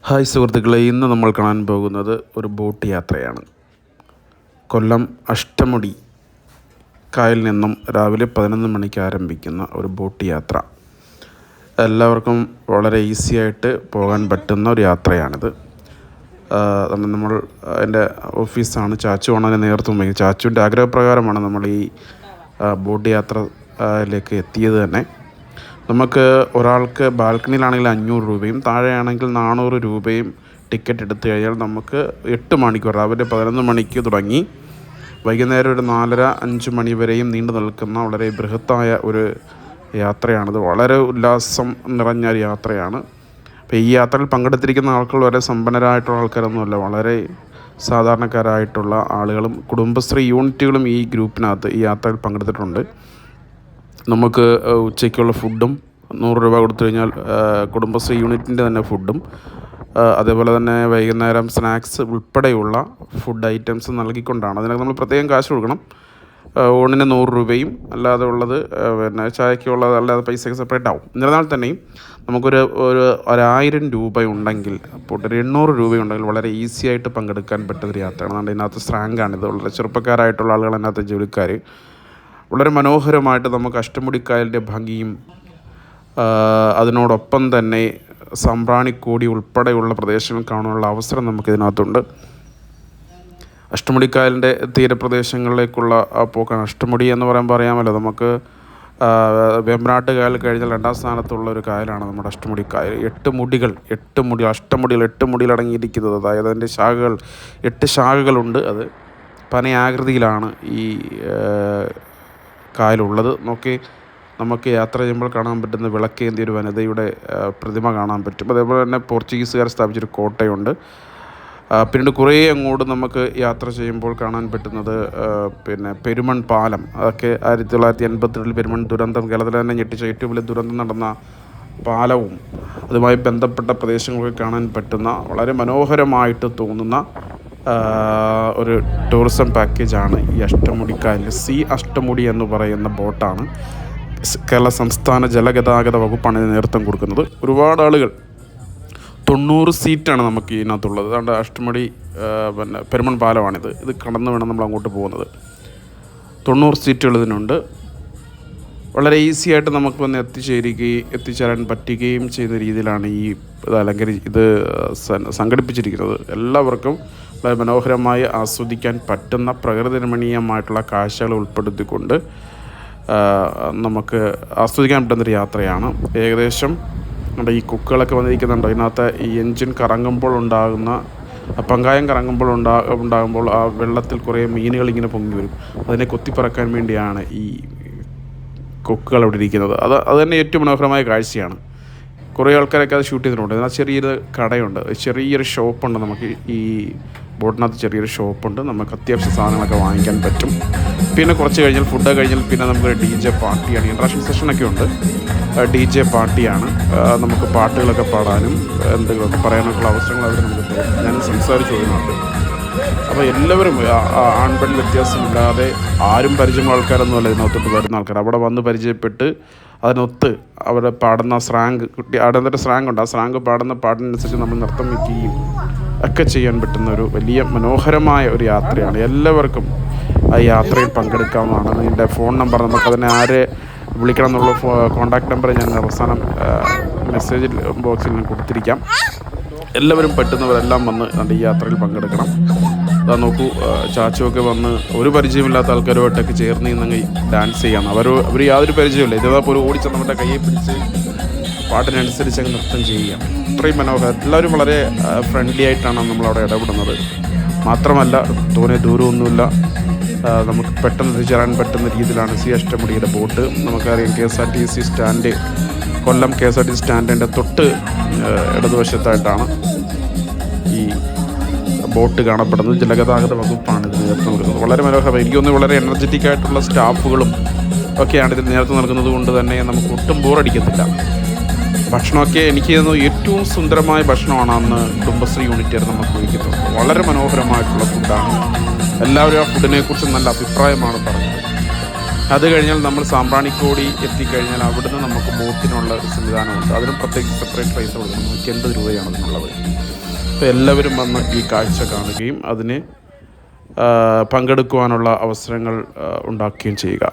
Hi സുഹൃത്തുക്കളെ, ഇന്ന് നമ്മൾ കാണാൻ പോകുന്നത് ഒരു ബോട്ട് യാത്രയാണ്. കൊല്ലം അഷ്ടമുടി കായൽ നിന്നും രാവിലെ 11 മണിക്ക് ആരംഭിക്കുന്ന ഒരു ബോട്ട് യാത്ര. എല്ലാവർക്കും വളരെ ഈസി ആയിട്ട് പോകാൻ പറ്റുന്ന ഒരു യാത്രയാണിത്. നമ്മൾ എൻ്റെ ഓഫീസാണ്, ചാച്ചുവാണ് അതിന് നേതൃത്വം വഹിക്കുന്നത്. ചാച്ചുവിൻ്റെ ആഗ്രഹപ്രകാരമാണ് നമ്മൾ ഈ ബോട്ട് യാത്രയിലേക്ക് എത്തിയത് തന്നെ. നമുക്ക് ഒരാൾക്ക് ബാൽക്കണിയിലാണെങ്കിൽ 500 രൂപയും താഴെയാണെങ്കിൽ 400 രൂപയും ടിക്കറ്റ് എടുത്തു കഴിഞ്ഞാൽ നമുക്ക് 8 മണിക്കൂർ, രാവിലെ 11 മണിക്ക് തുടങ്ങി വൈകുന്നേരം ഒരു 4:30-5 മണി വരെയും നീണ്ടു നിൽക്കുന്ന വളരെ ബൃഹത്തായ ഒരു യാത്രയാണിത്. വളരെ ഉല്ലാസം നിറഞ്ഞ ഒരു യാത്രയാണ്. അപ്പോൾ ഈ യാത്രയിൽ പങ്കെടുത്തിരിക്കുന്ന ആൾക്കാർ വളരെ സമ്പന്നരായിട്ടുള്ള ആൾക്കാരൊന്നുമല്ല, വളരെ സാധാരണക്കാരായിട്ടുള്ള ആളുകളും കുടുംബശ്രീ യൂണിറ്റുകളും ഈ ഗ്രൂപ്പിനകത്ത് ഈ യാത്രയിൽ പങ്കെടുത്തിട്ടുണ്ട്. നമുക്ക് ഉച്ചയ്ക്കുള്ള ഫുഡും 100 രൂപ കൊടുത്തു കഴിഞ്ഞാൽ കുടുംബശ്രീ യൂണിറ്റിൻ്റെ തന്നെ ഫുഡും, അതേപോലെ തന്നെ വൈകുന്നേരം സ്നാക്സ് ഉൾപ്പെടെയുള്ള ഫുഡ് ഐറ്റംസ് നൽകിക്കൊണ്ടാണ്. അതിനൊക്കെ നമ്മൾ പ്രത്യേകം കാശ് കൊടുക്കണം. ഊണിന് 100 രൂപയും അല്ലാതെ ഉള്ളത് പിന്നെ ചായക്കുള്ളത് അല്ലാതെ പൈസയൊക്കെ സെപ്പറേറ്റ് ആവും. എന്നിരുന്നാൽ തന്നെയും നമുക്കൊരു 1000 രൂപ ഉണ്ടെങ്കിൽ, അപ്പോൾ ഒരു 800 രൂപയുണ്ടെങ്കിൽ വളരെ ഈസി ആയിട്ട് പങ്കെടുക്കാൻ പറ്റുന്നൊരു യാത്രയാണ്. അതുകൊണ്ട് ഇതിനകത്ത് സ്ട്രാങ്കാണിത്. വളരെ ചെറുപ്പക്കാരായിട്ടുള്ള ആളുകൾ അതിനകത്ത് ജോലിക്കാർ. വളരെ മനോഹരമായിട്ട് നമുക്ക് അഷ്ടമുടിക്കായലിൻ്റെ ഭംഗിയും അതിനോടൊപ്പം തന്നെ സമ്പ്രാണിക്കോടി ഉൾപ്പെടെയുള്ള പ്രദേശങ്ങൾ കാണാനുള്ള അവസരം നമുക്കിതിനകത്തുണ്ട്. അഷ്ടമുടിക്കായലിൻ്റെ തീരപ്രദേശങ്ങളിലേക്കുള്ള പോക്കാണ്. അഷ്ടമുടി എന്ന് പറയുമ്പോൾ അറിയാമല്ലോ, നമുക്ക് വേമ്പനാട്ട് കായൽ കഴിഞ്ഞാൽ 2ാം സ്ഥാനത്തുള്ള ഒരു കായലാണ് നമ്മുടെ അഷ്ടമുടി കായൽ. 8 മുടികൾ അടങ്ങിയിരിക്കുന്നത്. അതായത് അതിൻ്റെ ശാഖകൾ 8 ശാഖകളുണ്ട്. അത് പനയാകൃതിയിലാണ് ഈ കായലുള്ളത്. നമുക്ക് യാത്ര ചെയ്യുമ്പോൾ കാണാൻ പറ്റുന്ന വിളക്കേന്തിയ ഒരു വനിതയുടെ പ്രതിമ കാണാൻ പറ്റും. അതേപോലെ തന്നെ പോർച്ചുഗീസുകാർ സ്ഥാപിച്ചൊരു കോട്ടയുണ്ട്. പിന്നീട് കുറേ അങ്ങോട്ട് നമുക്ക് യാത്ര ചെയ്യുമ്പോൾ കാണാൻ പറ്റുന്നത് പിന്നെ പെരുമൺ പാലം. അതൊക്കെ 1982 പെരുമൺ ദുരന്തം, കേരളത്തിൽ തന്നെ ഞെട്ടിച്ച ഏറ്റവും വലിയ ദുരന്തം നടന്ന പാലവും അതുമായി ബന്ധപ്പെട്ട പ്രദേശങ്ങളൊക്കെ കാണാൻ പറ്റുന്ന വളരെ മനോഹരമായിട്ട് തോന്നുന്ന ഒരു ടൂറിസം പാക്കേജാണ് ഈ അഷ്ടമുടിക്കായൽ. അഷ്ടമുടി എന്ന് പറയുന്ന ബോട്ടാണ്. കേരള സംസ്ഥാന ജലഗതാഗത വകുപ്പാണ് ഇതിന് നേതൃത്വം കൊടുക്കുന്നത്. ഒരുപാട് ആളുകൾ, 90 സീറ്റാണ് നമുക്ക് ഇതിനകത്തുള്ളത്. അതുകൊണ്ട് അഷ്ടമുടി പിന്നെ പെരുമൺ പാലമാണിത്. ഇത് കടന്ന് വേണം നമ്മൾ അങ്ങോട്ട് പോകുന്നത്. 90 സീറ്റുകൾ ഇതിനുണ്ട്. വളരെ ഈസി ആയിട്ട് നമുക്ക് വന്ന് എത്തിച്ചേരാൻ പറ്റുകയും ചെയ്യുന്ന രീതിയിലാണ് ഇത് സംഘടിപ്പിച്ചിരിക്കുന്നത്. എല്ലാവർക്കും വളരെ മനോഹരമായി ആസ്വദിക്കാൻ പറ്റുന്ന പ്രകൃതി രമണീയമായിട്ടുള്ള കാഴ്ചകൾ ഉൾപ്പെടുത്തിക്കൊണ്ട് നമുക്ക് ആസ്വദിക്കാൻ പറ്റുന്നൊരു യാത്രയാണ്. ഏകദേശം നമ്മുടെ ഈ കുക്കുകളൊക്കെ വന്നിരിക്കുന്നുണ്ടോ, ഇതിനകത്ത് ഈ എൻജിൻ കറങ്ങുമ്പോൾ ഉണ്ടാകുന്ന പങ്കായം ഉണ്ടാകുമ്പോൾ ആ വെള്ളത്തിൽ കുറേ മീനുകൾ ഇങ്ങനെ പൊങ്ങി വരും. അതിനെ കൊത്തിപ്പറക്കാൻ വേണ്ടിയാണ് ഈ കൊക്കുകൾ അവിടെ ഇരിക്കുന്നത്. അത് തന്നെ ഏറ്റവും മനോഹരമായ കാഴ്ചയാണ്. കുറേ ആൾക്കാരൊക്കെ അത് ഷൂട്ട് ചെയ്തിട്ടുണ്ട്. എന്നാൽ ചെറിയൊരു കടയുണ്ട്, ചെറിയൊരു ഷോപ്പുണ്ട്. നമുക്ക് ഈ ബോട്ടിനകത്ത് ചെറിയൊരു ഷോപ്പുണ്ട്. നമുക്ക് അത്യാവശ്യ സാധനങ്ങളൊക്കെ വാങ്ങിക്കാൻ പറ്റും. പിന്നെ കുറച്ച് കഴിഞ്ഞാൽ ഫുഡ് കഴിഞ്ഞാൽ പിന്നെ നമുക്കൊരു DJ പാർട്ടിയാണ്. ഇൻട്രാക്ഷൻ സെഷനൊക്കെ ഉണ്ട്. DJ പാർട്ടിയാണ്. നമുക്ക് പാട്ടുകളൊക്കെ പാടാനും എന്തെങ്കിലുമൊക്കെ പറയാനൊക്കെയുള്ള അവസരങ്ങൾ അവർ നമുക്ക് തരും. ഞാൻ സംസാരിച്ചു വരുന്നുണ്ട്. അപ്പോൾ എല്ലാവരും ആൺപെൺ വ്യത്യാസമില്ലാതെ ആരും പരിചയമുള്ള ആൾക്കാരൊന്നുമല്ല ഇതിനകത്തോട്ട് വരുന്ന ആൾക്കാർ. അവിടെ വന്ന് പരിചയപ്പെട്ട് അതിനൊത്ത് അവിടെ പാടുന്ന സ്രാങ്ക് അവിടെ സ്രാങ്ക് ഉണ്ട്. ആ സ്രാങ്ക് പാടുന്ന പാട്ടിനനുസരിച്ച് നമ്മൾ നൃത്തം വയ്ക്കുകയും ഒക്കെ ചെയ്യാൻ പറ്റുന്ന ഒരു വലിയ മനോഹരമായ ഒരു യാത്രയാണ്. എല്ലാവർക്കും ആ യാത്രയിൽ പങ്കെടുക്കാവുന്നതാണ്. അതിൻ്റെ ഫോൺ നമ്പർ നമുക്കതിനെ ആരെ വിളിക്കണം എന്നുള്ള കോൺടാക്ട് നമ്പർ ഞാൻ അവസാനം മെസ്സേജ് ബോക്സിൽ ഞാൻ കൊടുത്തിരിക്കാം. എല്ലാവരും പറ്റുന്നവരെല്ലാം വന്ന് ഈ യാത്രയിൽ പങ്കെടുക്കണം. അതാ നോക്കൂ, ചാച്ചുവൊക്കെ വന്ന് ഒരു പരിചയമില്ലാത്ത ആൾക്കാരുമായിട്ടൊക്കെ ചേർന്ന് നിന്നങ്ങ് ഡാൻസ് ചെയ്യണം. അവർ യാതൊരു പരിചയമില്ല. ഇതേപോലെ ഓടിച്ച് നമ്മുടെ കയ്യെ പിടിച്ച് പാട്ടിനനുസരിച്ച് അങ്ങ് നൃത്തം ചെയ്യുക. അത്രയും മനോഹരം. എല്ലാവരും വളരെ ഫ്രണ്ട്ലി ആയിട്ടാണ് നമ്മളവിടെ ഇടപെടുന്നത്. മാത്രമല്ല തോനെ ദൂരമൊന്നുമില്ല, നമുക്ക് പെട്ടെന്ന് എത്തിച്ചേരാൻ പറ്റുന്ന രീതിയിലാണ് അഷ്ടമുടിയുടെ ബോട്ട്. നമുക്കറിയാം KSRTC സ്റ്റാൻഡ്, കൊല്ലം KSRTC സ്റ്റാൻഡിൻ്റെ തൊട്ട് ഇടതുവശത്തായിട്ടാണ് ഈ ബോട്ട് കാണപ്പെടുന്നത്. ജലഗതാഗത വകുപ്പാണ് ഇതിന് നേതൃത്വം നൽകുന്നത്. വളരെ മനോഹരമായി, എനിക്കൊന്ന് വളരെ എനർജറ്റിക് ആയിട്ടുള്ള സ്റ്റാഫുകളും ഒക്കെയാണ് ഇതിന് നേതൃത്വം നൽകുന്നത് കൊണ്ട് തന്നെ നമുക്ക് ഒട്ടും ബോറടിക്കത്തില്ല. ഭക്ഷണമൊക്കെ എനിക്ക് തോന്നുന്നു ഏറ്റവും സുന്ദരമായ ഭക്ഷണമാണ് അന്ന് കുടുംബശ്രീ യൂണിറ്റുകാർ നമുക്ക് ഒരുക്കുന്നത്. വളരെ മനോഹരമായിട്ടുള്ള ഫുഡാണ്. എല്ലാവരും ആ ഫുഡിനെ കുറിച്ച് നല്ല അഭിപ്രായമാണ് പറഞ്ഞത്. അത് കഴിഞ്ഞാൽ നമ്മൾ സാമ്പ്രാണിക്കോടി എത്തിക്കഴിഞ്ഞാൽ അവിടുന്ന് നമുക്ക് ബോട്ടിനുള്ള ഒരു സംവിധാനമുണ്ട്. അതിനും പ്രത്യേകിച്ച് സെപ്പറേറ്റ് പൈസ കൊടുക്കണം. 180 രൂപയാണ് അതിനുള്ളത്. അപ്പോൾ എല്ലാവരും വന്ന് ഈ കാഴ്ച കാണുകയും അതിന് പങ്കെടുക്കുവാനുള്ള അവസരങ്ങൾ ഉണ്ടാക്കുകയും ചെയ്യുക.